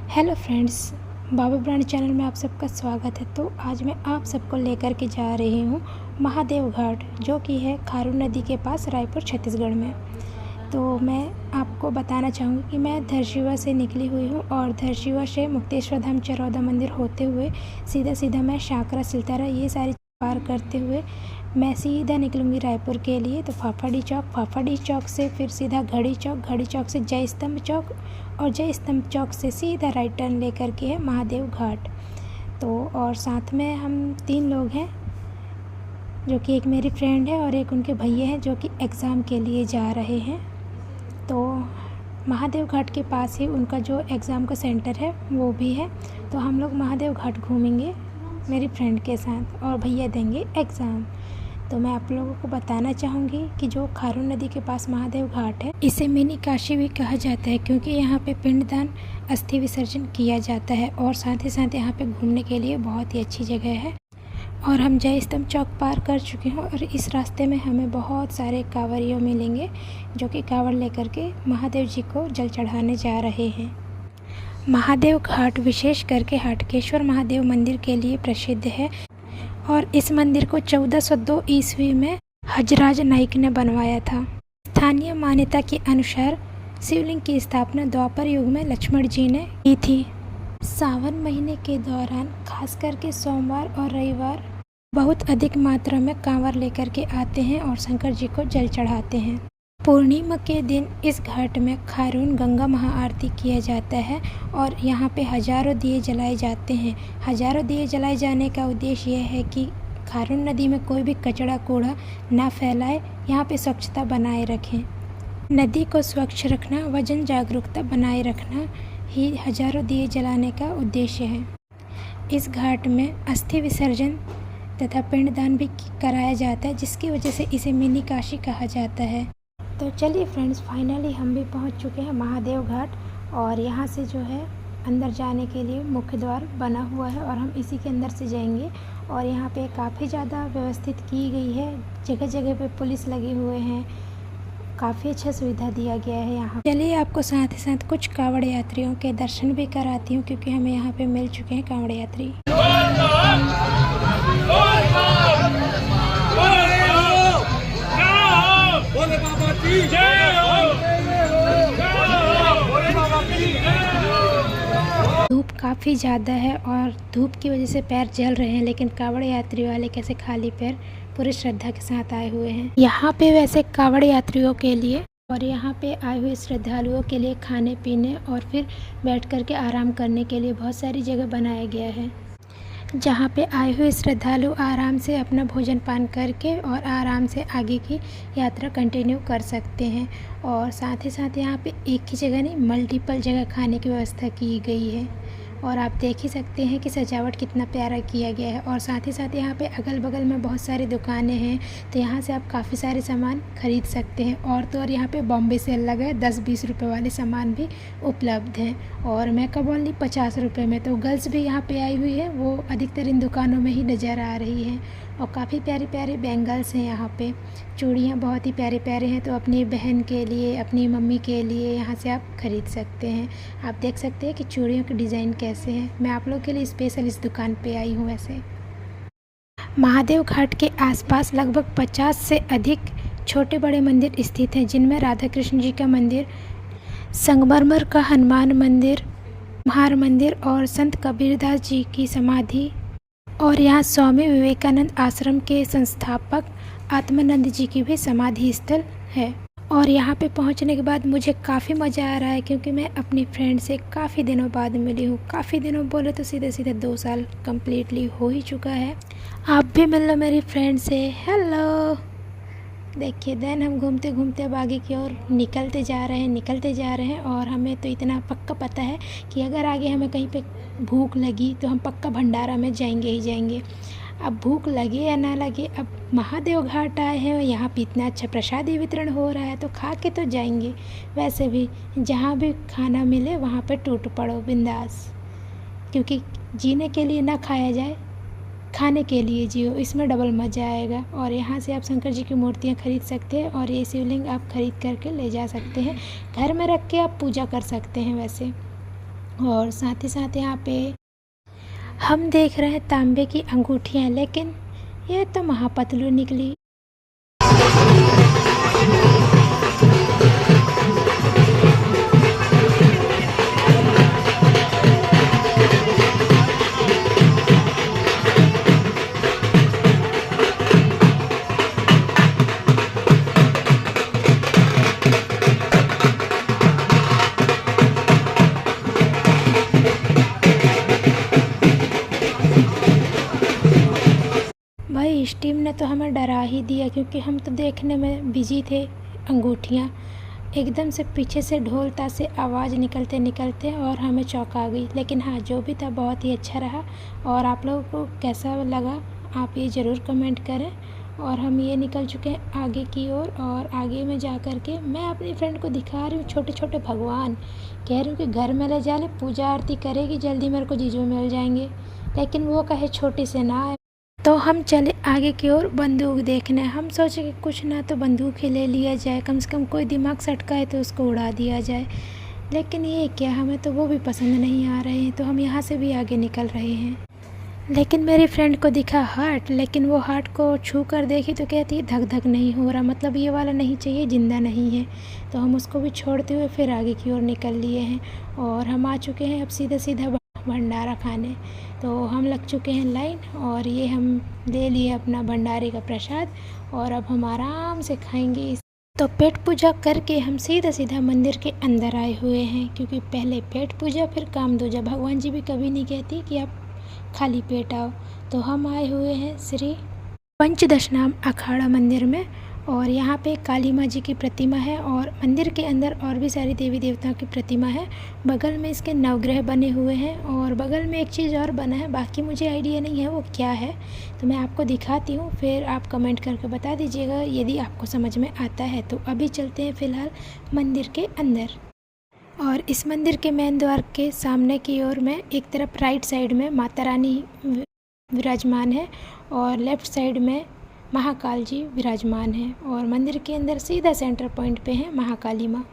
Hello friends, बाबा brand channel में आप सबका स्वागत है। तो आज मैं आप सबको लेकर के जा रही हूँ महादेव घाट, जो कि है खारून नदी के पास रायपुर छत्तीसगढ़ में। तो मैं आपको बताना चाहूँगी कि मैं धरशिवा से निकली हुई हूँ और धरशिवा से मुक्तेश्वर धाम चरौदा मंदिर होते हुए सीधा मैं शाकरा सिलतारा ये सारी पार करते हुए मैं सीधा निकलूँगी रायपुर के लिए। तो फाफाडी चौक से फिर सीधा घड़ी चौक से जय स्तंभ चौक और जय स्तंभ चौक से सीधा राइट टर्न लेकर के है महादेव घाट। तो और साथ में हम 3 लोग हैं, जो कि एक मेरी फ्रेंड है और एक उनके भैया हैं जो कि एग्ज़ाम के लिए जा रहे हैं। तो महादेव घाट के पास ही उनका जो एग्ज़ाम का सेंटर है वो भी है। तो हम लोग महादेव घाट घूमेंगे मेरी फ्रेंड के साथ और भैया देंगे एग्ज़ाम। तो मैं आप लोगों को बताना चाहूँगी कि जो खारून नदी के पास महादेव घाट है, इसे मिनी काशी भी कहा जाता है, क्योंकि यहाँ पे पिंडदान अस्थि विसर्जन किया जाता है और साथ ही साथ यहाँ पे घूमने के लिए बहुत ही अच्छी जगह है। और हम जय स्तंभ चौक पार कर चुके हैं और इस रास्ते में हमें बहुत सारे कांवरियों मिलेंगे जो कि कांवड़ लेकर के महादेव जी को जल चढ़ाने जा रहे हैं। महादेव घाट विशेष करके हाटकेश्वर महादेव मंदिर के लिए प्रसिद्ध है और इस मंदिर को 1402 ईस्वी में हजराज नाइक ने बनवाया था। स्थानीय मान्यता के अनुसार शिवलिंग की स्थापना द्वापर युग में लक्ष्मण जी ने की थी। सावन महीने के दौरान खास करके सोमवार और रविवार बहुत अधिक मात्रा में कांवर लेकर के आते हैं और शंकर जी को जल चढ़ाते हैं। पूर्णिमा के दिन इस घाट में खारून गंगा महाआरती किया जाता है और यहाँ पे हजारों दिए जलाए जाते हैं। हजारों दिए जलाए जाने का उद्देश्य यह है कि खारून नदी में कोई भी कचरा कूड़ा ना फैलाए, यहाँ पे स्वच्छता बनाए रखें। नदी को स्वच्छ रखना व जन जागरूकता बनाए रखना ही हजारों दिए जलाने का उद्देश्य है। इस घाट में अस्थि विसर्जन तथा पिंडदान भी कराया जाता है, जिसकी वजह से इसे मिनी काशी कहा जाता है। तो चलिए फ्रेंड्स, फाइनली हम भी पहुंच चुके हैं महादेव घाट और यहाँ से जो है अंदर जाने के लिए मुख्य द्वार बना हुआ है और हम इसी के अंदर से जाएंगे। और यहाँ पे काफ़ी ज़्यादा व्यवस्थित की गई है, जगह जगह पे पुलिस लगे हुए हैं, काफ़ी अच्छा सुविधा दिया गया है यहाँ। चलिए आपको साथ ही साथ कुछ कांवड़ यात्रियों के दर्शन भी कराती हूँ, क्योंकि हमें यहाँ पे मिल चुके हैं कांवड़ यात्री। धूप काफ़ी ज़्यादा है और धूप की वजह से पैर जल रहे हैं, लेकिन कांवड़ यात्री वाले कैसे खाली पैर पूरी श्रद्धा के साथ आए हुए हैं। यहाँ पे वैसे कांवड़ यात्रियों के लिए और यहाँ पे आए हुए श्रद्धालुओं के लिए खाने पीने और फिर बैठ कर के आराम करने के लिए बहुत सारी जगह बनाया गया है, जहाँ पे आए हुए श्रद्धालु आराम से अपना भोजन पान करके और आराम से आगे की यात्रा कंटिन्यू कर सकते हैं। और साथ ही साथ यहाँ पे एक ही जगह नहीं, मल्टीपल जगह खाने की व्यवस्था की गई है और आप देख ही सकते हैं कि सजावट कितना प्यारा किया गया है। और साथ ही साथ यहाँ पे अगल बगल में बहुत सारी दुकानें हैं, तो यहाँ से आप काफ़ी सारे सामान खरीद सकते हैं। और तो और यहाँ पे बॉम्बे सेल लगा है, 10-20 रुपये वाले सामान भी उपलब्ध हैं और मेकअप ओनली 50 रुपये में। तो गर्ल्स भी यहाँ पे आई हुई है, वो अधिकतर इन दुकानों में ही नज़र आ रही हैं और काफ़ी प्यारे प्यारे बैंगल्स हैं यहाँ पे। चूड़ियाँ बहुत ही प्यारे प्यारे हैं, तो अपनी बहन के लिए, अपनी मम्मी के लिए यहाँ से आप खरीद सकते हैं। आप देख सकते हैं कि चूड़ियों के डिज़ाइन कैसे हैं। मैं आप लोगों के लिए स्पेशल इस दुकान पे आई हूँ। वैसे महादेव घाट के आसपास लगभग 50 से अधिक छोटे बड़े मंदिर स्थित हैं, जिनमें राधा कृष्ण जी का मंदिर, संगमरमर का हनुमान मंदिर, कुम्हार मंदिर और संत कबीरदास जी की समाधि और यहाँ स्वामी विवेकानंद आश्रम के संस्थापक आत्मानंद जी की भी समाधि स्थल है। और यहाँ पे पहुँचने के बाद मुझे काफ़ी मज़ा आ रहा है, क्योंकि मैं अपनी फ्रेंड से काफ़ी दिनों बाद मिली हूँ। काफ़ी दिनों बोले तो सीधे 2 साल कम्प्लीटली हो ही चुका है। आप भी मिल लो मेरी फ्रेंड से। हेलो, देखिए देन हम घूमते घूमते अब आगे की ओर निकलते जा रहे हैं और हमें तो इतना पक्का पता है कि अगर आगे हमें कहीं पे भूख लगी तो हम पक्का भंडारा में जाएंगे ही जाएंगे। अब भूख लगे या ना लगे, अब महादेव घाट आए हैं और यहाँ पे इतना अच्छा प्रसादी वितरण हो रहा है तो खा के तो जाएंगे। वैसे भी जहाँ भी खाना मिले वहाँ पे टूट पड़ो बिंदास, क्योंकि जीने के लिए ना खाया जाए, खाने के लिए जियो, इसमें डबल मज़ा आएगा। और यहाँ से आप शंकर जी की मूर्तियाँ खरीद सकते हैं और ये शिवलिंग आप खरीद करके ले जा सकते हैं, घर में रख के आप पूजा कर सकते हैं। वैसे और साथ ही साथ यहाँ पे हम देख रहे हैं तांबे की अंगूठियाँ, लेकिन ये तो महापतलू निकली। भाई स्टीम ने तो हमें डरा ही दिया, क्योंकि हम तो देखने में बिजी थे। अंगूठियाँ एकदम से पीछे से ढोल ताश से आवाज़ निकलते निकलते और हमें चौंका गई। लेकिन हाँ, जो भी था बहुत ही अच्छा रहा। और आप लोगों को कैसा लगा आप ये ज़रूर कमेंट करें। और हम ये निकल चुके हैं आगे की ओर, और आगे में जा कर के मैं अपनी फ्रेंड को दिखा रही हूँ छोटे छोटे भगवान। कह रही हूँ कि घर में ले जा ले, पूजा आरती करेगी, जल्दी मेरे को जीजू मिल जाएंगे। लेकिन वो कहे छोटी से ना आए। तो हम चले आगे की ओर बंदूक देखने। हम सोचे कि कुछ ना तो बंदूक ही ले लिया जाए, कम से कम कोई दिमाग सटका है तो उसको उड़ा दिया जाए। लेकिन ये क्या, हमें तो वो भी पसंद नहीं आ रहे हैं, तो हम यहाँ से भी आगे निकल रहे हैं। लेकिन मेरी फ्रेंड को दिखा हार्ट, लेकिन वो हार्ट को छू कर देखी तो कहती है धक धक नहीं हो रहा, मतलब ये वाला नहीं चाहिए, ज़िंदा नहीं है। तो हम उसको भी छोड़ते हुए फिर आगे की ओर निकल लिए हैं। और हम आ चुके हैं अब सीधा सीधा भंडारा खाने। तो हम लग चुके हैं लाइन, और ये हम ले लिए अपना भंडारे का प्रसाद, और अब हम आराम से खाएंगे। तो पेट पूजा करके हम सीधा सीधा मंदिर के अंदर आए हुए हैं, क्योंकि पहले पेट पूजा फिर काम दूजा। भगवान जी भी कभी नहीं कहती कि आप खाली पेट आओ। तो हम आए हुए हैं श्री पंचदशनाम अखाड़ा मंदिर में, और यहाँ पे काली माँ जी की प्रतिमा है, और मंदिर के अंदर और भी सारी देवी देवताओं की प्रतिमा है। बगल में इसके नवग्रह बने हुए हैं, और बगल में एक चीज़ और बना है, बाकी मुझे आइडिया नहीं है वो क्या है। तो मैं आपको दिखाती हूँ, फिर आप कमेंट करके बता दीजिएगा यदि आपको समझ में आता है। तो अभी चलते हैं फ़िलहाल मंदिर के अंदर। और इस मंदिर के मेन द्वार के सामने की ओर में एक तरफ राइट साइड में माता रानी विराजमान है, और लेफ़्ट साइड में महाकाल जी विराजमान हैं। और मंदिर के अंदर सीधा सेंटर पॉइंट पे है महाकाली माँ।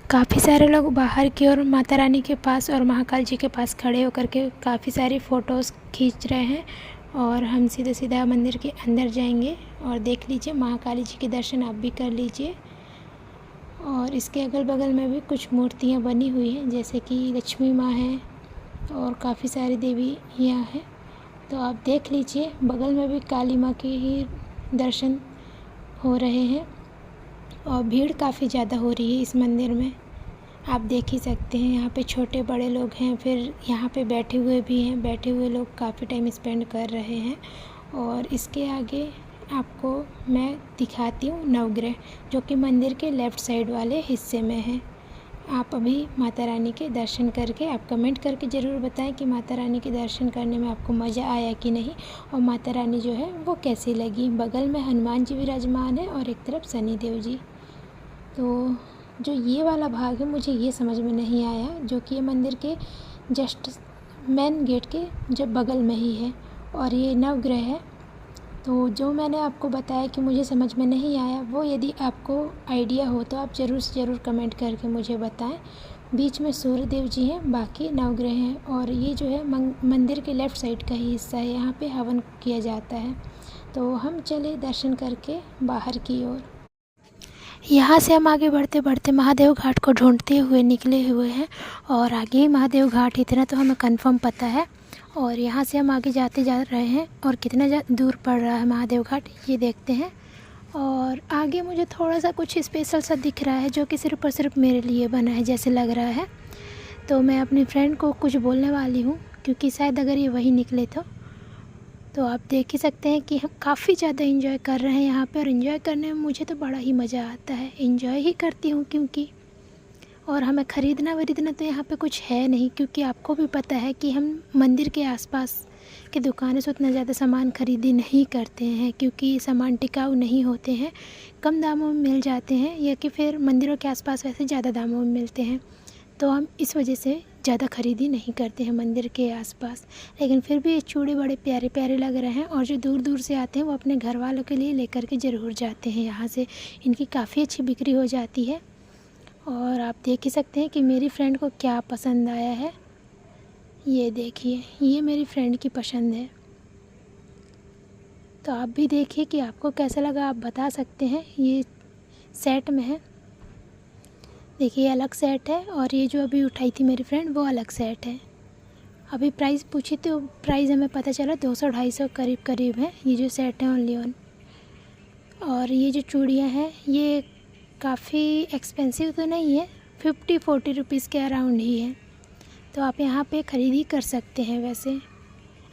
काफ़ी सारे लोग बाहर की ओर माता रानी के पास और महाकाल जी के पास खड़े होकर के काफ़ी सारी फ़ोटोज़ खींच रहे हैं। और हम सीधा सीधा मंदिर के अंदर जाएंगे, और देख लीजिए महाकाली जी के दर्शन आप भी कर लीजिए। और इसके अगल बगल में भी कुछ मूर्तियाँ बनी हुई हैं, जैसे कि लक्ष्मी माँ हैं और काफ़ी सारी देवी यहाँ हैं। तो आप देख लीजिए, बगल में भी काली माँ के ही दर्शन हो रहे हैं, और भीड़ काफ़ी ज़्यादा हो रही है इस मंदिर में। आप देख ही सकते हैं, यहाँ पे छोटे बड़े लोग हैं, फिर यहाँ पे बैठे हुए भी हैं। बैठे हुए लोग काफ़ी टाइम स्पेंड कर रहे हैं। और इसके आगे आपको मैं दिखाती हूँ नवग्रह, जो कि मंदिर के लेफ़्ट साइड वाले हिस्से में है। आप अभी माता रानी के दर्शन करके आप कमेंट करके ज़रूर बताएं कि माता रानी के दर्शन करने में आपको मज़ा आया कि नहीं, और माता रानी जो है वो कैसी लगी। बगल में हनुमान जी विराजमान है और एक तरफ शनि देव जी। तो जो ये वाला भाग है मुझे ये समझ में नहीं आया, जो कि ये मंदिर के जस्ट मेन गेट के जब बगल में ही है, और ये नवग्रह है। तो जो मैंने आपको बताया कि मुझे समझ में नहीं आया, वो यदि आपको आइडिया हो तो आप ज़रूर से ज़रूर कमेंट करके मुझे बताएं। बीच में सूर्य देव जी हैं, बाकी नवग्रह हैं, और ये जो है मंदिर के लेफ़्ट साइड का ही हिस्सा है, यहाँ पे हवन किया जाता है। तो हम चले दर्शन करके बाहर की ओर। यहाँ से हम आगे बढ़ते बढ़ते महादेव घाट को ढूंढते हुए निकले हुए हैं, और आगे ही महादेव घाट, इतना तो हमें कंफर्म पता है। और यहाँ से हम आगे जाते जा रहे हैं, और कितना दूर पड़ रहा है महादेव घाट ये देखते हैं। और आगे मुझे थोड़ा सा कुछ स्पेशल सा दिख रहा है, जो कि सिर्फ और सिर्फ मेरे लिए बना है जैसे लग रहा है। तो मैं अपनी फ्रेंड को कुछ बोलने वाली हूँ, क्योंकि शायद अगर ये वही निकले तो आप देख ही सकते हैं कि हम काफ़ी ज़्यादा एंजॉय कर रहे हैं यहाँ पे। और एंजॉय करने में मुझे तो बड़ा ही मज़ा आता है, एंजॉय ही करती हूँ क्योंकि। और हमें ख़रीदना वरीदना तो यहाँ पे कुछ है नहीं, क्योंकि आपको भी पता है कि हम मंदिर के आसपास की दुकानों से उतना ज़्यादा सामान खरीदी नहीं करते हैं, क्योंकि ये सामान टिकाऊ नहीं होते हैं, कम दामों में मिल जाते हैं, या कि फिर मंदिरों के आसपास वैसे ज़्यादा दामों में मिलते हैं। तो हम इस वजह से ज़्यादा खरीदी नहीं करते हैं मंदिर के आसपास। लेकिन फिर भी ये चूड़े बड़े प्यारे प्यारे लग रहे हैं, और जो दूर दूर से आते हैं वो अपने घर वालों के लिए लेकर के ज़रूर जाते हैं यहाँ से। इनकी काफ़ी अच्छी बिक्री हो जाती है। और आप देख ही सकते हैं कि मेरी फ्रेंड को क्या पसंद आया है। ये देखिए, ये मेरी फ्रेंड की पसंद है। तो आप भी देखिए कि आपको कैसा लगा, आप बता सकते हैं। ये सेट में है, देखिए अलग सेट है, और ये जो अभी उठाई थी मेरी फ्रेंड वो अलग सेट है। अभी प्राइस पूछी तो प्राइस हमें पता चला 200-250 करीब करीब है ये जो सेट है ओनली वन। और ये जो चूड़ियाँ हैं ये काफ़ी एक्सपेंसिव तो नहीं है, 50-40 रुपीज़ के अराउंड ही है। तो आप यहाँ पे ख़रीदी कर सकते हैं वैसे,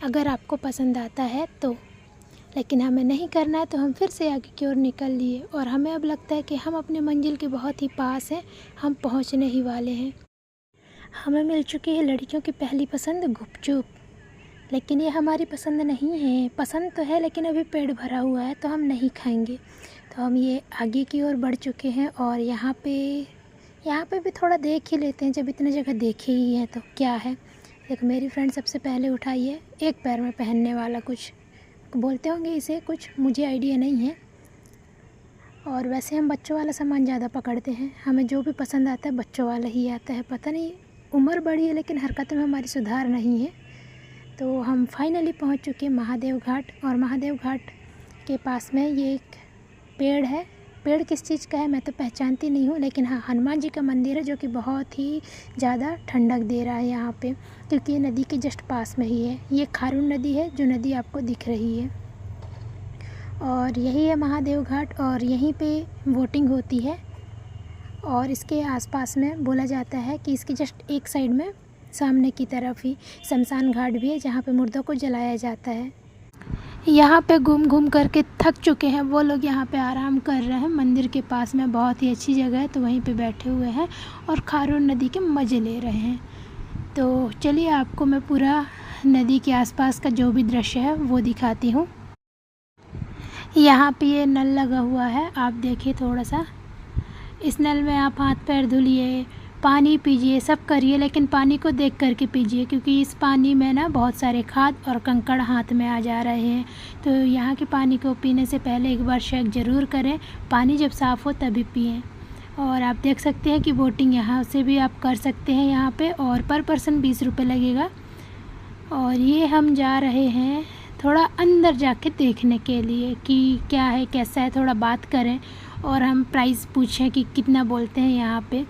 अगर आपको पसंद आता है तो। लेकिन हमें नहीं करना है तो हम फिर से आगे की ओर निकल लिए, और हमें अब लगता है कि हम अपने मंजिल के बहुत ही पास हैं, हम पहुँचने ही वाले हैं। हमें मिल चुकी है लड़कियों की पहली पसंद गुपचुप, लेकिन ये हमारी पसंद नहीं है। पसंद तो है लेकिन अभी पेट भरा हुआ है तो हम नहीं खाएंगे। तो हम ये आगे की ओर बढ़ चुके हैं, और यहाँ पे भी थोड़ा देख ही लेते हैं, जब इतने जगह देखे ही हैं तो क्या है। देखो मेरी फ्रेंड सबसे पहले उठाई है एक पैर में पहनने वाला, कुछ बोलते होंगे इसे, कुछ मुझे आइडिया नहीं है। और वैसे हम बच्चों वाला सामान ज़्यादा पकड़ते हैं, हमें जो भी पसंद आता है बच्चों वाला ही आता है। पता नहीं उम्र बड़ी है लेकिन हरकतों में हमारी सुधार नहीं है। तो हम फाइनली पहुंच चुके हैं महादेव घाट, और महादेव घाट के पास में ये एक पेड़ है। पेड़ किस चीज़ का है मैं तो पहचानती नहीं हूँ, लेकिन हाँ हनुमान जी का मंदिर है जो कि बहुत ही ज़्यादा ठंडक दे रहा है यहाँ पे, क्योंकि ये नदी के जस्ट पास में ही है। ये खारून नदी है जो नदी आपको दिख रही है, और यही है महादेव घाट, और यहीं पे बोटिंग होती है। और इसके आसपास में बोला जाता है कि इसकी जस्ट एक साइड में सामने की तरफ ही शमशान घाट भी है जहाँ पे मुर्दों को जलाया जाता है। यहाँ पे घूम घूम करके थक चुके हैं वो लोग, यहाँ पे आराम कर रहे हैं। मंदिर के पास में बहुत ही अच्छी जगह है तो वहीं पे बैठे हुए हैं और खारून नदी के मज़े ले रहे हैं। तो चलिए आपको मैं पूरा नदी के आसपास का जो भी दृश्य है वो दिखाती हूँ। यहाँ पे ये नल लगा हुआ है, आप देखिए थोड़ा सा। इस नल में आप हाथ पैर धुलिए, पानी पीजिए, सब करिए, लेकिन पानी को देख करके पीजिए, क्योंकि इस पानी में ना बहुत सारे खाद और कंकड़ हाथ में आ जा रहे हैं। तो यहाँ के पानी को पीने से पहले एक बार चेक ज़रूर करें, पानी जब साफ़ हो तभी पिएं। और आप देख सकते हैं कि बोटिंग यहाँ से भी आप कर सकते हैं यहाँ पे, और पर पर्सन 20 रुपये लगेगा। और ये हम जा रहे हैं थोड़ा अंदर जाके देखने के लिए कि क्या है कैसा है, थोड़ा बात करें और हम प्राइस पूछें कि कितना बोलते हैं यहाँ पे।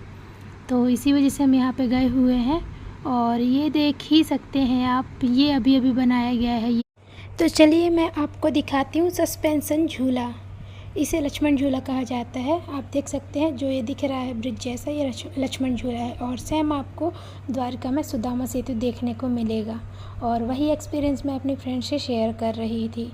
तो इसी वजह से हम यहाँ पे गए हुए हैं, और ये देख ही सकते हैं आप, ये अभी अभी बनाया गया है। तो चलिए मैं आपको दिखाती हूँ सस्पेंशन झूला, इसे लक्ष्मण झूला कहा जाता है। आप देख सकते हैं जो ये दिख रहा है ब्रिज जैसा, ये लक्ष्मण झूला है, और सेम आपको द्वारका में सुदामा सेतु देखने को मिलेगा। और वही एक्सपीरियंस मैं अपनी फ्रेंड से शेयर कर रही थी।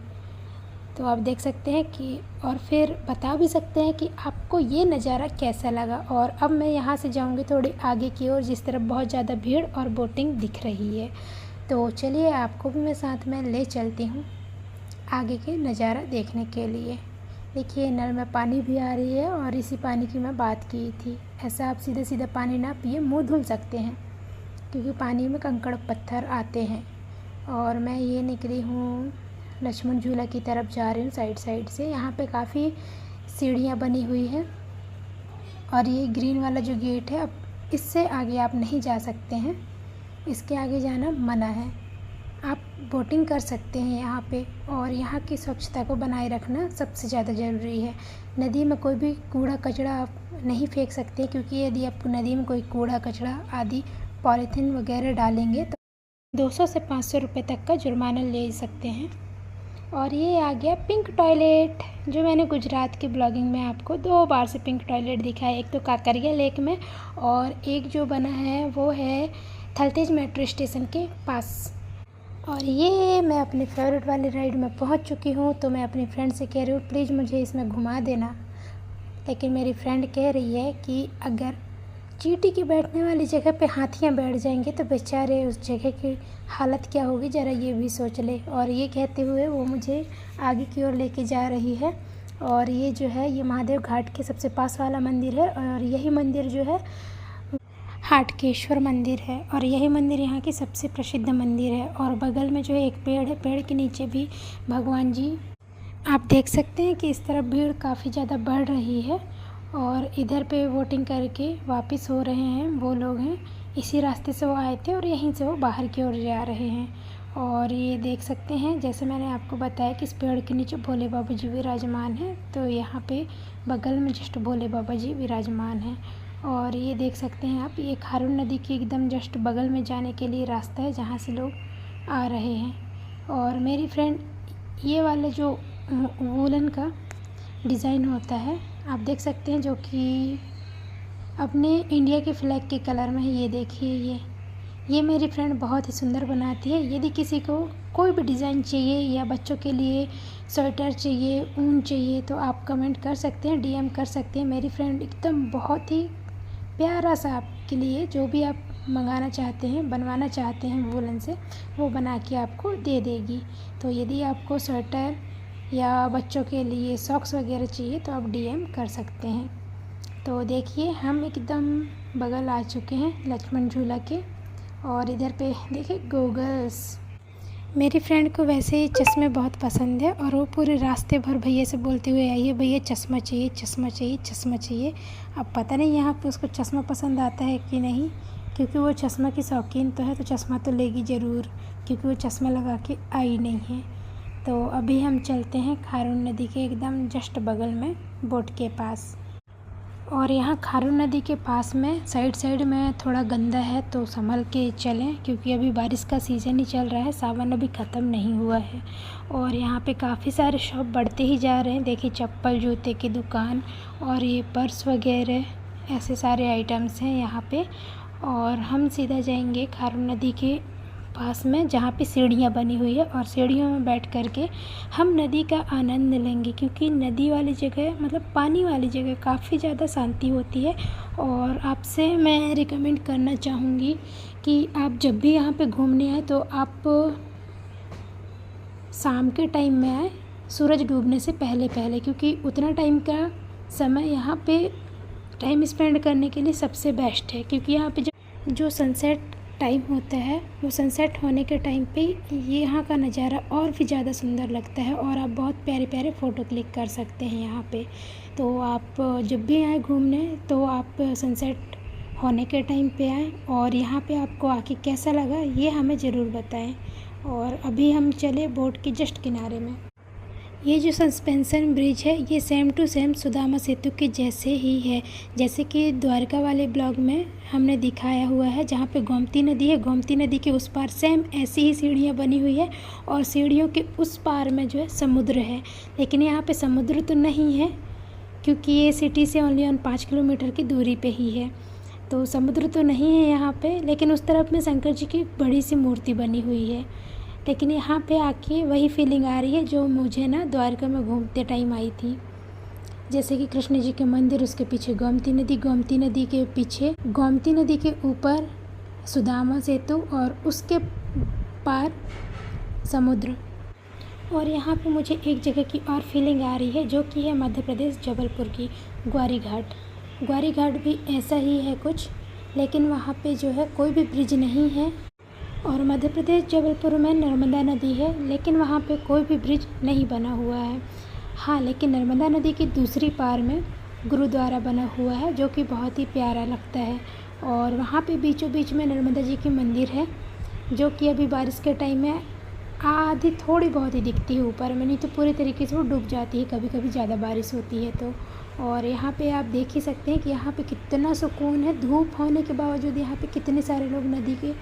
तो आप देख सकते हैं कि, और फिर बता भी सकते हैं कि आपको ये नज़ारा कैसा लगा। और अब मैं यहाँ से जाऊँगी थोड़ी आगे की ओर, जिस तरफ बहुत ज़्यादा भीड़ और बोटिंग दिख रही है। तो चलिए आपको भी मैं साथ में ले चलती हूँ आगे के नज़ारा देखने के लिए। देखिए नल में पानी भी आ रही है, और इसी पानी की मैं बात की थी। ऐसा आप सीधा सीधा पानी ना पिए, मुँह धुल सकते हैं क्योंकि पानी में कंकड़ पत्थर आते हैं। और मैं ये निकली हूँ लक्ष्मण झूला की तरफ जा रही हूँ साइड से। यहाँ पे काफ़ी सीढ़ियाँ बनी हुई हैं, और ये ग्रीन वाला जो गेट है, अब इससे आगे आप नहीं जा सकते हैं, इसके आगे जाना मना है। आप बोटिंग कर सकते हैं यहाँ पे, और यहाँ की स्वच्छता को बनाए रखना सबसे ज़्यादा ज़रूरी है। नदी में कोई भी कूड़ा कचरा आप नहीं फेंक सकते, क्योंकि यदि आप नदी में कोई कूड़ा कचरा आदि पॉलीथीन वगैरह डालेंगे तो 200 से 500 रुपये तक का जुर्माना ले सकते हैं। और ये आ गया पिंक टॉयलेट, जो मैंने गुजरात की ब्लॉगिंग में आपको 2 बार से पिंक टॉयलेट दिखाया। एक तो काकरिया लेक में, और एक जो बना है वो है थलतेज मेट्रो स्टेशन के पास। और ये मैं अपनी फेवरेट वाली राइड में पहुंच चुकी हूँ। तो मैं अपनी फ्रेंड से कह रही हूँ प्लीज़ मुझे इसमें घुमा देना, लेकिन मेरी फ्रेंड कह रही है कि अगर चींटी की बैठने वाली जगह पे हाथियाँ बैठ जाएंगे तो बेचारे उस जगह की हालत क्या होगी, ज़रा ये भी सोच ले। और ये कहते हुए वो मुझे आगे की ओर लेके जा रही है। और ये जो है ये महादेव घाट के सबसे पास वाला मंदिर है, और यही मंदिर जो है हाटकेश्वर मंदिर है, और यही मंदिर यहाँ की सबसे प्रसिद्ध मंदिर है। और बगल में जो है एक पेड़ है, पेड़ के नीचे भी भगवान जी। आप देख सकते हैं कि इस तरफ भीड़ काफ़ी ज़्यादा बढ़ रही है, और इधर पे बोटिंग करके वापस हो रहे हैं वो लोग हैं। इसी रास्ते से वो आए थे और यहीं से वो बाहर की ओर जा रहे हैं। और ये देख सकते हैं, जैसे मैंने आपको बताया कि इस पेड़ के नीचे भोले बाबा जी विराजमान हैं, तो यहाँ पे बगल में जस्ट भोले बाबा जी विराजमान हैं। और ये देख सकते हैं आप, ये खारून नदी की एकदम जस्ट बगल में जाने के लिए रास्ता है जहाँ से लोग आ रहे हैं। और मेरी फ्रेंड, ये वाला जो वूलन का डिज़ाइन होता है आप देख सकते हैं, जो कि अपने इंडिया के फ्लैग के कलर में है। ये देखिए, ये मेरी फ्रेंड बहुत ही सुंदर बनाती है। यदि किसी को कोई भी डिज़ाइन चाहिए या बच्चों के लिए स्वेटर चाहिए, ऊन चाहिए, तो आप कमेंट कर सकते हैं, डीएम कर सकते हैं। मेरी फ्रेंड एकदम बहुत ही प्यारा सा आपके लिए जो भी आप मंगाना चाहते हैं, बनवाना चाहते हैं वूलन से, वो बना के आपको दे देगी। तो यदि आपको स्वेटर या बच्चों के लिए सॉक्स वगैरह चाहिए तो आप डीएम कर सकते हैं। तो देखिए, हम एकदम बगल आ चुके हैं लक्ष्मण झूला के। और इधर पे देखिए गॉगल्स। मेरी फ्रेंड को वैसे ही चश्मे बहुत पसंद है और वो पूरे रास्ते भर भैया से बोलते हुए आई है, भैया चश्मा चाहिए, चश्मा चाहिए, चश्मा चाहिए। अब पता नहीं यहाँ पे उसको चश्मा पसंद आता है कि नहीं, क्योंकि वो चश्मा की शौकीन तो है, तो चश्मा तो लेगी ज़रूर, क्योंकि वो चश्मा लगा के आई नहीं है। तो अभी हम चलते हैं खारून नदी के एकदम जस्ट बगल में बोट के पास। और यहाँ खारून नदी के पास में साइड में थोड़ा गंदा है, तो संभल के चलें, क्योंकि अभी बारिश का सीज़न ही चल रहा है, सावन अभी ख़त्म नहीं हुआ है। और यहाँ पे काफ़ी सारे शॉप बढ़ते ही जा रहे हैं। देखिए, चप्पल जूते की दुकान और ये पर्स वगैरह ऐसे सारे आइटम्स हैं यहाँ पे। और हम सीधा जाएंगे खारून नदी के पास में, जहाँ पे सीढ़ियाँ बनी हुई है, और सीढ़ियों में बैठ कर के हम नदी का आनंद लेंगे, क्योंकि नदी वाली जगह, मतलब पानी वाली जगह, काफ़ी ज़्यादा शांति होती है। और आपसे मैं रिकमेंड करना चाहूँगी कि आप जब भी यहाँ पे घूमने आए तो आप शाम के टाइम में आए, सूरज डूबने से पहले पहले, क्योंकि उतना टाइम का समय यहाँ पे टाइम स्पेंड करने के लिए सबसे बेस्ट है। क्योंकि यहाँ पे जो सनसेट टाइम होता है, वो सनसेट होने के टाइम पे ये यहाँ का नज़ारा और भी ज़्यादा सुंदर लगता है, और आप बहुत प्यारे प्यारे फ़ोटो क्लिक कर सकते हैं यहाँ पे। तो आप जब भी आए घूमने तो आप सनसेट होने के टाइम पे आएँ, और यहाँ पे आपको आके कैसा लगा ये हमें ज़रूर बताएं। और अभी हम चले बोट के जस्ट किनारे में। ये जो सस्पेंशन ब्रिज है, ये सेम टू सेम सुदामा सेतु के जैसे ही है, जैसे कि द्वारका वाले ब्लॉग में हमने दिखाया हुआ है, जहाँ पे गोमती नदी है। गोमती नदी के उस पार सेम ऐसी ही सीढ़ियाँ बनी हुई है, और सीढ़ियों के उस पार में जो है समुद्र है। लेकिन यहाँ पे समुद्र तो नहीं है, क्योंकि ये सिटी से ओनली 5 किलोमीटर की दूरी पे ही है, तो समुद्र तो नहीं है यहाँ पे। लेकिन उस तरफ में शंकर जी की बड़ी सी मूर्ति बनी हुई है। लेकिन यहाँ पे आके वही फीलिंग आ रही है जो मुझे ना द्वारका में घूमते टाइम आई थी, जैसे कि कृष्ण जी के मंदिर, उसके पीछे गोमती नदी, गोमती नदी के पीछे, गोमती नदी के ऊपर सुदामा सेतु, और उसके पार समुद्र। और यहाँ पे मुझे एक जगह की और फीलिंग आ रही है, जो कि है मध्य प्रदेश जबलपुर की ग्वारी घाट। ग्वारी घाट भी ऐसा ही है कुछ, लेकिन वहाँ पे जो है कोई भी ब्रिज नहीं है। और मध्य प्रदेश जबलपुर में नर्मदा नदी है, लेकिन वहाँ पे कोई भी ब्रिज नहीं बना हुआ है। हाँ, लेकिन नर्मदा नदी की दूसरी पार में गुरुद्वारा बना हुआ है, जो कि बहुत ही प्यारा लगता है। और वहाँ पे बीचों बीच में नर्मदा जी की मंदिर है, जो कि अभी बारिश के टाइम में आधी थोड़ी बहुत ही दिखती है ऊपर में, नहीं तो पूरी तरीके से वो डूब जाती है, कभी कभी ज़्यादा बारिश होती है तो। और यहाँ पे आप देख ही सकते हैं कि यहाँ पे कितना सुकून है। धूप होने के बावजूद यहाँ पे कितने सारे लोग नदी के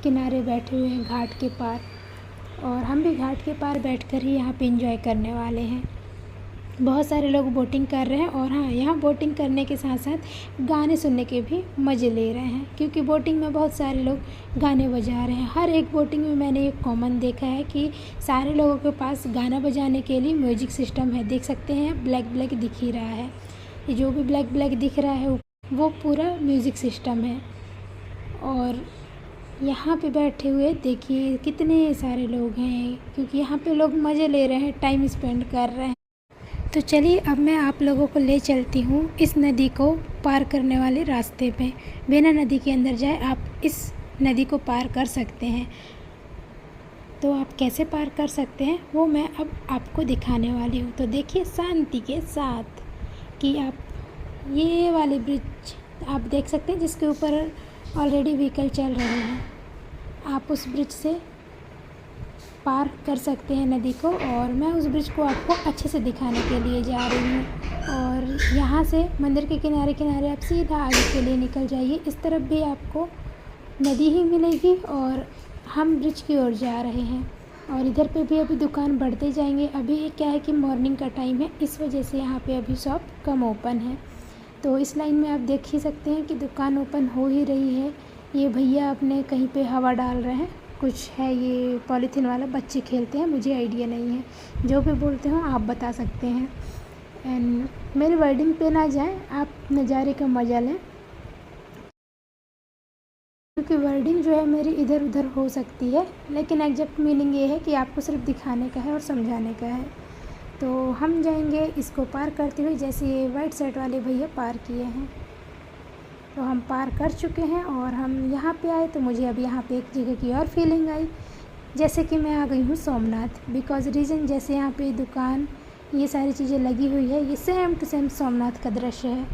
किनारे बैठे हुए हैं, घाट के पार। और हम भी घाट के पार बैठकर ही यहाँ पे एंजॉय करने वाले हैं। बहुत सारे लोग बोटिंग कर रहे हैं, और हाँ, यहाँ बोटिंग करने के साथ साथ गाने सुनने के भी मज़े ले रहे हैं, क्योंकि बोटिंग में बहुत सारे लोग गाने बजा रहे हैं। हर एक बोटिंग में मैंने एक कॉमन देखा है कि सारे लोगों के पास गाना बजाने के लिए म्यूजिक सिस्टम है। देख सकते हैं ब्लैक ब्लैक दिख ही रहा है, ये जो भी ब्लैक ब्लैक दिख रहा है वो पूरा म्यूज़िक सिस्टम है। और यहाँ पे बैठे हुए देखिए कितने सारे लोग हैं, क्योंकि यहाँ पे लोग मज़े ले रहे हैं, टाइम स्पेंड कर रहे हैं। तो चलिए अब मैं आप लोगों को ले चलती हूँ इस नदी को पार करने वाले रास्ते पे। बिना नदी के अंदर जाए आप इस नदी को पार कर सकते हैं। तो आप कैसे पार कर सकते हैं वो मैं अब आपको दिखाने वाली हूँ। तो देखिए शांति के साथ कि आप ये वाली ब्रिज आप देख सकते हैं जिसके ऊपर ऑलरेडी व्हीकल चल रहे हैं। आप उस ब्रिज से पार कर सकते हैं नदी को, और मैं उस ब्रिज को आपको अच्छे से दिखाने के लिए जा रही हूँ। और यहाँ से मंदिर के किनारे किनारे आप सीधा आगे के लिए निकल जाइए। इस तरफ भी आपको नदी ही मिलेगी और हम ब्रिज की ओर जा रहे हैं। और इधर पे भी अभी दुकान बढ़ते जाएंगे। अभी क्या है कि मॉर्निंग का टाइम है, इस वजह से यहाँ पे अभी शॉप कम ओपन है। तो इस लाइन में आप देख ही सकते हैं कि दुकान ओपन हो ही रही है। ये भैया अपने कहीं पे हवा डाल रहे हैं, कुछ है ये पॉलीथीन वाला, बच्चे खेलते हैं, मुझे आइडिया नहीं है। जो भी बोलते हो आप बता सकते हैं। एंड मेरी वर्डिंग पे ना जाएं, आप नज़ारे का मज़ा लें, क्योंकि वर्डिंग जो है मेरी इधर उधर हो सकती है, लेकिन एग्जैक्ट मीनिंग ये है कि आपको सिर्फ दिखाने का है और समझाने का है। तो हम जाएंगे इसको पार करते हुए, जैसे ये वाइट शर्ट वाले भैया पार किए हैं। तो हम पार कर चुके हैं और हम यहाँ पे आए तो मुझे अब यहाँ पे एक जगह की और फीलिंग आई, जैसे कि मैं आ गई हूँ सोमनाथ। बिकॉज़ रीज़न जैसे यहाँ पे दुकान ये सारी चीज़ें लगी हुई है, ये सेम टू सेम सोमनाथ का दृश्य है।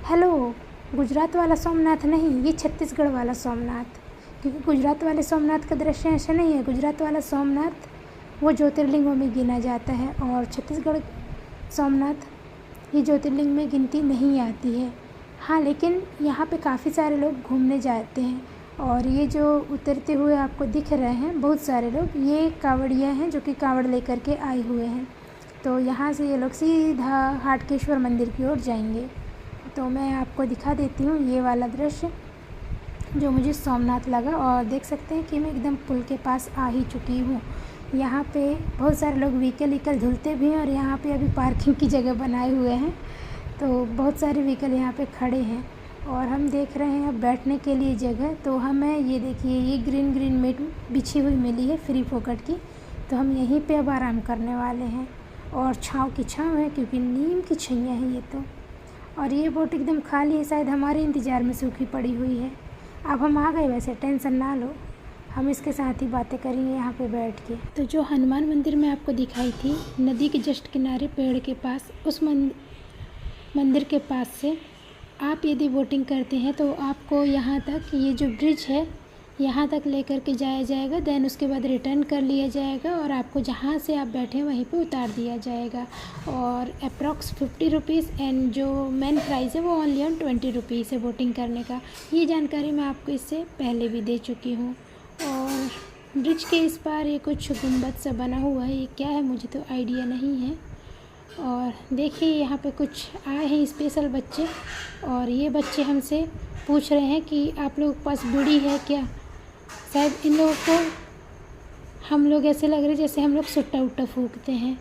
हेलो, गुजरात वाला सोमनाथ नहीं, ये छत्तीसगढ़ वाला सोमनाथ। क्योंकि गुजरात वाले सोमनाथ का दृश्य ऐसा नहीं है। गुजरात वाला सोमनाथ वो ज्योतिर्लिंगों में गिना जाता है, और छत्तीसगढ़ सोमनाथ ये ज्योतिर्लिंग में गिनती नहीं आती है। हाँ, लेकिन यहाँ पे काफ़ी सारे लोग घूमने जाते हैं। और ये जो उतरते हुए आपको दिख रहे हैं बहुत सारे लोग, ये कांवड़िया हैं जो कि कांवड़ लेकर के आए हुए हैं। तो यहाँ से ये लोग सीधा हाटकेश्वर मंदिर की ओर जाएंगे। तो मैं आपको दिखा देती हूँ ये वाला दृश्य जो मुझे सोमनाथ लगा। और देख सकते हैं कि मैं एकदम पुल के पास आ ही चुकी हूँ। यहाँ पे बहुत सारे लोग व्हीकल धुलते भी हैं, और यहाँ पे अभी पार्किंग की जगह बनाए हुए हैं। तो बहुत सारे व्हीकल यहाँ पे खड़े हैं, और हम देख रहे हैं अब बैठने के लिए जगह। तो हमें ये देखिए, ये ग्रीन मैट बिछी हुई मिली है फ्री फोकट की। तो हम यहीं पे अब आराम करने वाले हैं, और छाँव की छाँव है क्योंकि नीम की छैयाँ हैं ये तो। और ये बोट एकदम खाली है, शायद हमारे इंतज़ार में सूखी पड़ी हुई है। अब हम आ गए, वैसे टेंशन ना लो, हम इसके साथ ही बातें करेंगे यहाँ पे बैठ के। तो जो हनुमान मंदिर में आपको दिखाई थी नदी के जस्ट किनारे पेड़ के पास, उस मंदिर के पास से आप यदि बोटिंग करते हैं तो आपको यहाँ तक, ये जो ब्रिज है यहाँ तक लेकर के जाया जाएगा। देन उसके बाद रिटर्न कर लिया जाएगा, और आपको जहाँ से आप बैठे हैं वहीं पे उतार दिया जाएगा। और अप्रॉक्स 50 रुपीज़, एंड जो मेन प्राइस है वो ओनली ऑन 20 रुपीज़ है बोटिंग करने का। ये जानकारी मैं आपको इससे पहले भी दे चुकी हूँ। और ब्रिज के इस पार ये कुछ गुंबद सा बना हुआ है, ये क्या है मुझे तो आइडिया नहीं है। और देखिए यहाँ पे कुछ आए हैं स्पेशल बच्चे, और ये बच्चे हमसे पूछ रहे हैं कि आप लोगों के पास बीड़ी है क्या। शायद इन लोगों को हम लोग ऐसे लग रहे जैसे हम लोग सुट्टा उट्टा फूकते हैं।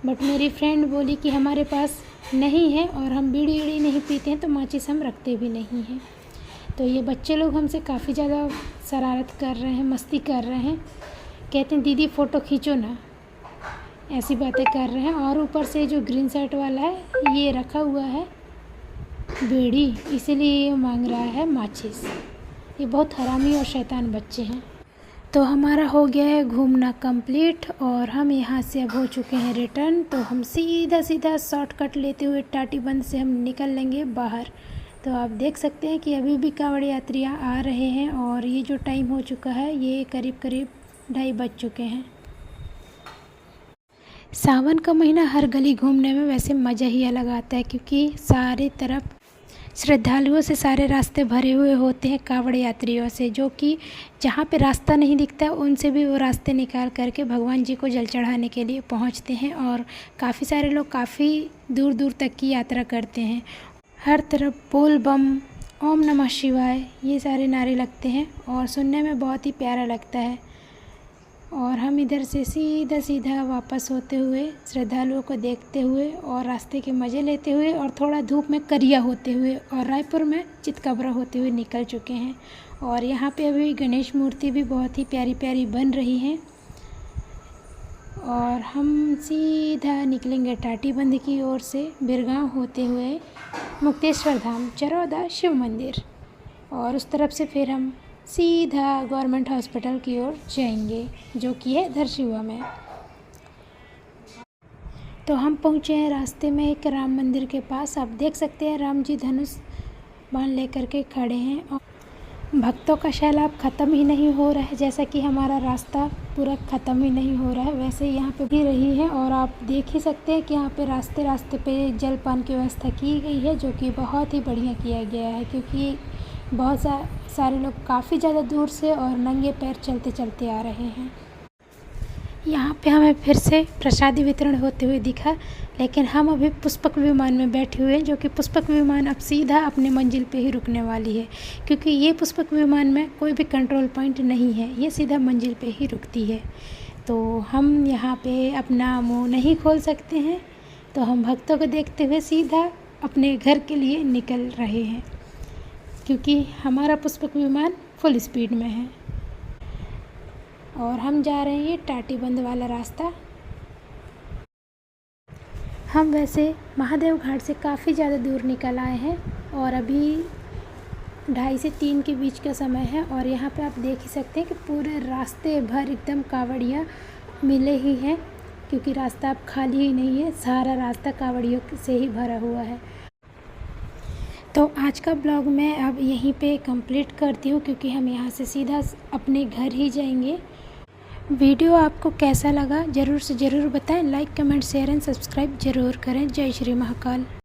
बट मेरी फ्रेंड बोली कि हमारे पास नहीं है, और हम बीड़ी वीड़ी नहीं पीते हैं, तो माचिस हम रखते भी नहीं हैं। तो ये बच्चे लोग हमसे काफ़ी ज़्यादा शरारत कर रहे हैं, मस्ती कर रहे हैं। कहते हैं दीदी फ़ोटो खींचो ना, ऐसी बातें कर रहे हैं। और ऊपर से जो ग्रीन शर्ट वाला है ये रखा हुआ है बीड़ी, इसीलिए ये मांग रहा है माचिस। ये बहुत हरामी और शैतान बच्चे हैं। तो हमारा हो गया है घूमना कंप्लीट, और हम यहाँ से अब हो चुके हैं रिटर्न। तो हम सीधा शॉर्टकट लेते हुए टाटीबंध से हम निकल लेंगे बाहर। तो आप देख सकते हैं कि अभी भी कांवड़ यात्रियाँ आ रहे हैं, और ये जो टाइम हो चुका है ये करीब 2:30 बज चुके हैं। सावन का महीना हर गली घूमने में वैसे मज़ा ही अलग आता है, क्योंकि सारे तरफ श्रद्धालुओं से सारे रास्ते भरे हुए होते हैं, कांवड़ यात्रियों से, जो कि जहाँ पे रास्ता नहीं दिखता उनसे भी वो रास्ते निकाल करके भगवान जी को जल चढ़ाने के लिए पहुँचते हैं। और काफ़ी सारे लोग काफ़ी दूर दूर तक की यात्रा करते हैं। हर तरफ बोल बम, ओम नमः शिवाय, ये सारे नारे लगते हैं, और सुनने में बहुत ही प्यारा लगता है। और हम इधर से सीधा वापस होते हुए, श्रद्धालुओं को देखते हुए और रास्ते के मज़े लेते हुए, और थोड़ा धूप में करिया होते हुए और रायपुर में चितकबरा होते हुए निकल चुके हैं। और यहाँ पे अभी गणेश मूर्ति भी बहुत ही प्यारी प्यारी बन रही हैं। और हम सीधा निकलेंगे टाटीबंध की ओर से, बिरगांव होते हुए मुक्तेश्वर धाम, चरौदा शिव मंदिर, और उस तरफ से फिर हम सीधा गवर्नमेंट हॉस्पिटल की ओर जाएंगे, जो कि है धरसीवा में। तो हम पहुँचे हैं रास्ते में एक राम मंदिर के पास। आप देख सकते हैं राम जी धनुष बाण लेकर के खड़े हैं और भक्तों का सैलाब ख़त्म ही नहीं हो रहा है। जैसा कि हमारा रास्ता पूरा ख़त्म ही नहीं हो रहा है, वैसे ही यहाँ पे भी रही है। और आप देख ही सकते हैं कि यहाँ पे रास्ते रास्ते पे जलपान की व्यवस्था की गई है, जो कि बहुत ही बढ़िया किया गया है, क्योंकि बहुत सारे लोग काफ़ी ज़्यादा दूर से और नंगे पैर चलते चलते आ रहे हैं। यहाँ पे हमें फिर से प्रसादी वितरण होते हुए दिखा, लेकिन हम अभी पुष्पक विमान में बैठे हुए हैं, जो कि पुष्पक विमान अब सीधा अपने मंजिल पे ही रुकने वाली है, क्योंकि ये पुष्पक विमान में कोई भी कंट्रोल पॉइंट नहीं है, ये सीधा मंजिल पे ही रुकती है। तो हम यहाँ पे अपना मुँह नहीं खोल सकते हैं, तो हम भक्तों को देखते हुए सीधा अपने घर के लिए निकल रहे हैं, क्योंकि हमारा पुष्पक विमान फुल स्पीड में है और हम जा रहे हैं ये टाटीबंध वाला रास्ता। हम वैसे महादेव घाट से काफ़ी ज़्यादा दूर निकल आए हैं और अभी 2:30 से 3 के बीच का समय है। और यहाँ पे आप देख ही सकते हैं कि पूरे रास्ते भर एकदम कांवड़ियाँ मिले ही हैं, क्योंकि रास्ता अब खाली ही नहीं है, सारा रास्ता कांवड़ियों से ही भरा हुआ है। तो आज का ब्लॉग मैं अब यहीं पे कंप्लीट करती हूँ, क्योंकि हम यहाँ से सीधा अपने घर ही जाएंगे। वीडियो आपको कैसा लगा ज़रूर से ज़रूर बताएं। Like, comment, share and subscribe ज़रूर करें। जय श्री महाकाल।